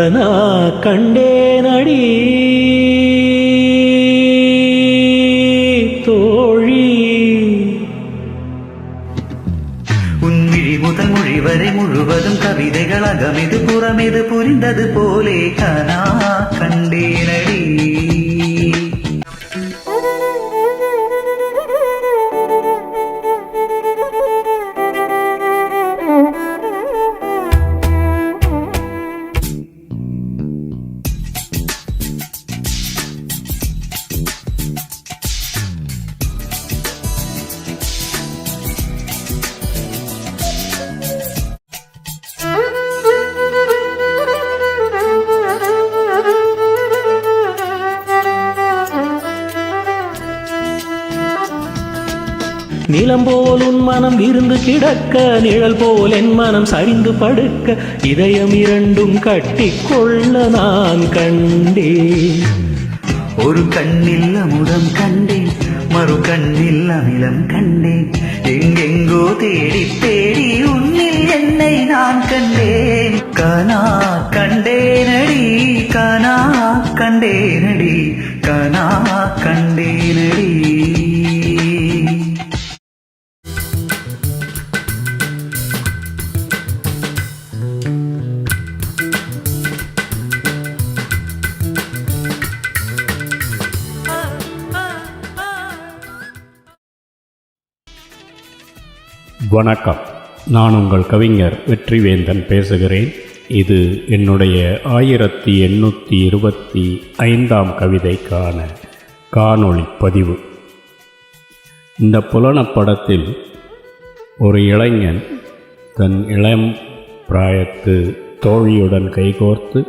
கனா கண்டேனடி தோழி. உன்விழி முதல் மொழி வரை முழுவதும் கவிதைகள் அகமிது புறமிது புரிந்தது போலே கனா கண்டேனடி. நிலம் போல் உன் மனம் விருந்து கிடக்க, நிழல் போல் என் மனம் சரிந்து படுக்க, இதயம் இரண்டும் கட்டிக்கொள்ள நான் கண்டேன். ஒரு கண்ணில் அமுதம் கண்டேன், மறு கண்ணில் அமிலம் கண்டேன். எங்கெங்கோ தேடி தேடி உன்னில் என்னை நான் கண்டேன். கனா கண்டேனடி கனா கண்டேனடி கனா கண்டேனடி. வணக்கம். நான் உங்கள் கவிஞர் வெற்றிவேந்தன் பேசுகிறேன். இது என்னுடைய 1825ஆம் கவிதைக்கான காணொளி பதிவு. இந்த புலனப்படத்தில் ஒரு இளைஞன் தன் இளம் பிராயத்து தோழியுடன் கைகோர்த்து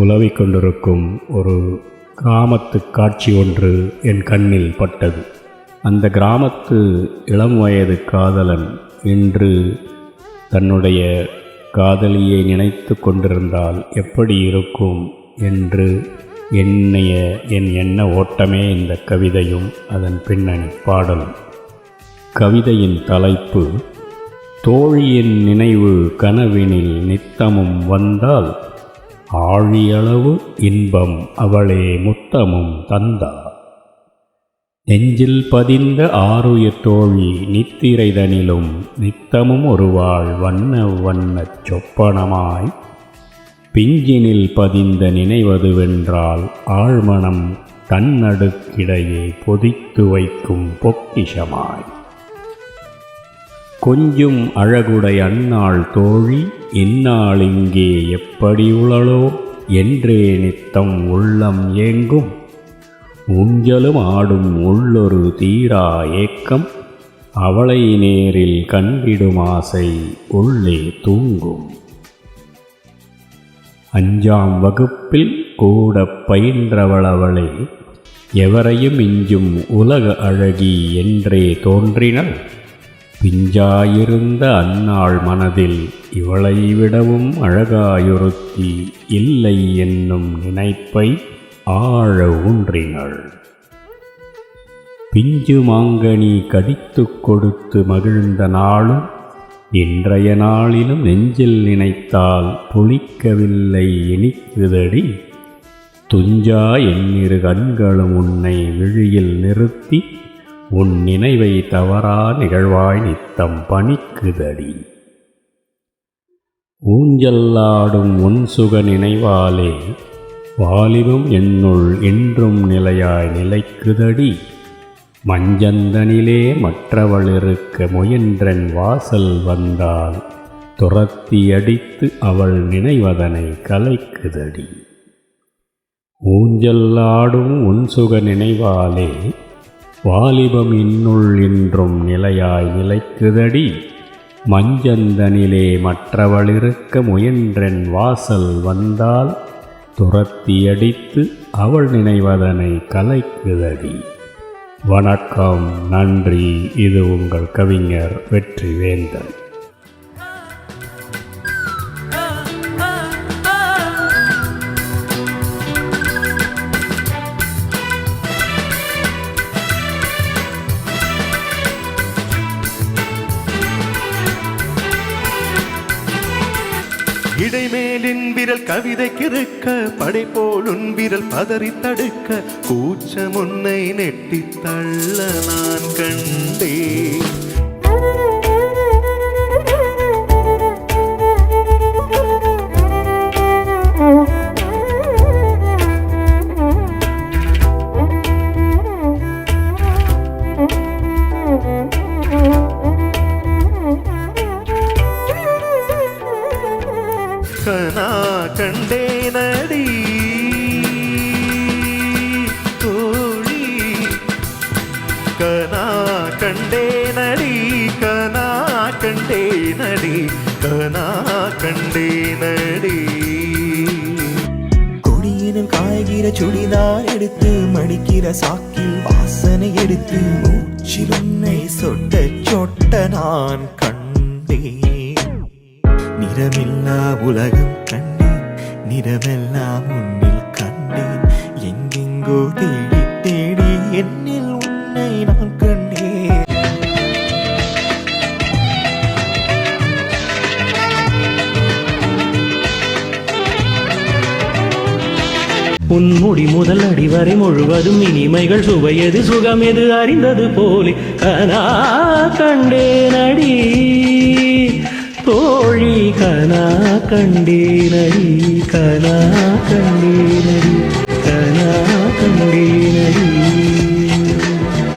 உலவிக் கொண்டிருக்கும் ஒரு கிராமத்து காட்சி ஒன்று என் கண்ணில் பட்டது. அந்த கிராமத்து இளம் வயது காதலன் இன்று தன்னுடைய காதலியை நினைத்து கொண்டிருந்தால் எப்படி இருக்கும் என்று என் எண்ண ஓட்டமே இந்த கவிதையும் அதன் பின்னணி பாடலும். கவிதையின் தலைப்பு: தோழியின் நினைவு கனவினில் நித்தமும் வந்தால் ஆழியளவு இன்பம் அவளே முத்தமும் தந்தாள். நெஞ்சில் பதிந்த ஆருயிர் தோழி நித்திரைதனிலும் நித்தமும் ஒருவாள் வண்ண வண்ணச் சொப்பனமாய் பிஞ்சினில் பதிந்த நினைவதுவென்றால் ஆழ்மனம் தன்னடுக்கிடையே பொதித்து வைக்கும் பொக்கிஷமாய். கொஞ்சும் அழகுடை அன்னாள் தோழி இந்நாள் இங்கே எப்படி உளளோ என்றே நித்தம் உள்ளம் ஏங்கும். ஊஞ்சலும் ஆடும் உள்ளொரு தீரா ஏக்கம் அவளை நேரில் கண்டிடும் ஆசை உள்ளே தூங்கும். 5ஆம் வகுப்பில் கூட பயின்றவளவளே எவரையும் இஞ்சும் உலக அழகி என்றே தோன்றினள். பிஞ்சாயிருந்த அந்நாள் மனதில் இவளை விடவும் அழகாயொருத்தி இல்லை என்னும் நினைப்பை ஆழ ஊன்றினள். பிஞ்சு மாங்கனி கடித்து கொடுத்து மகிழ்ந்த நாளும் இன்றைய நாளிலும் நெஞ்சில் நினைத்தால் புளிக்கவில்லை இனிக்குதடி. துஞ்சா எண்ணிரு கண்களும் உன்னை விழியில் நிறுத்தி உன் நினைவை தவறா நிகழ்வாய் நித்தம் பணிக்குதடி. ஊஞ்சல்லாடும் உன் சுக நினைவாலே வாலிபம் என்னுள் என்றும் நிலையாய் நிலைக்குதடி. மஞ்சந்தனிலே மற்றவளிருக்க முயன்றன் வாசல் வந்தால் துரத்தி அடித்து அவள் நினைவதனை கலைக்குதடி. ஊஞ்சல்லாடும் உன் சுக நினைவாலே வாலிபம் இன்னுள் என்றும் நிலையாய் நிலைக்குதடி. மஞ்சந்தனிலே மற்றவளிருக்க முயன்றன் வாசல் வந்தால் துரத்தி அடித்து அவள் நினைவதனை கலைக்குதடி. வணக்கம், நன்றி. இது உங்கள் கவிஞர் வெற்றிவேந்தன். இடைமேலின் விரல் கவிதைக்கு இருக்க படை போல் உன் விரல் பதறி தடுக்க கூச்சம் உன்னை நெட்டி தள்ள நான் கண்டேன். கனா கண்டேனடி தோழி, கனா கண்டேனடி, கனா கண்டேனடி, கனா கண்டேனடி. கொடியினில் காய்கிற சுடிதார் எடுத்து மடிக்கிற சாக்கில் வாசனை எடுத்து மூச்சில் உன்னை சொட்ட சொட்ட நான் கண்டேன். நிறமில்லா உலகம் கண்டேன், நிறமெல்லாம் உன்னில் கண்டேன். எங்கெங்கோ தேடி தேடி என்னில் உன்னை நான் கண்டேன். உன்முடி முதல் அடிவரை முழுவதும் இனிமைகள் சுவையது சுகமெது அறிந்தது போலே கனா கண்டேனடி தோழி, கனா கண்டேனடி, கனா கண்டேனடி, கனா கண்டே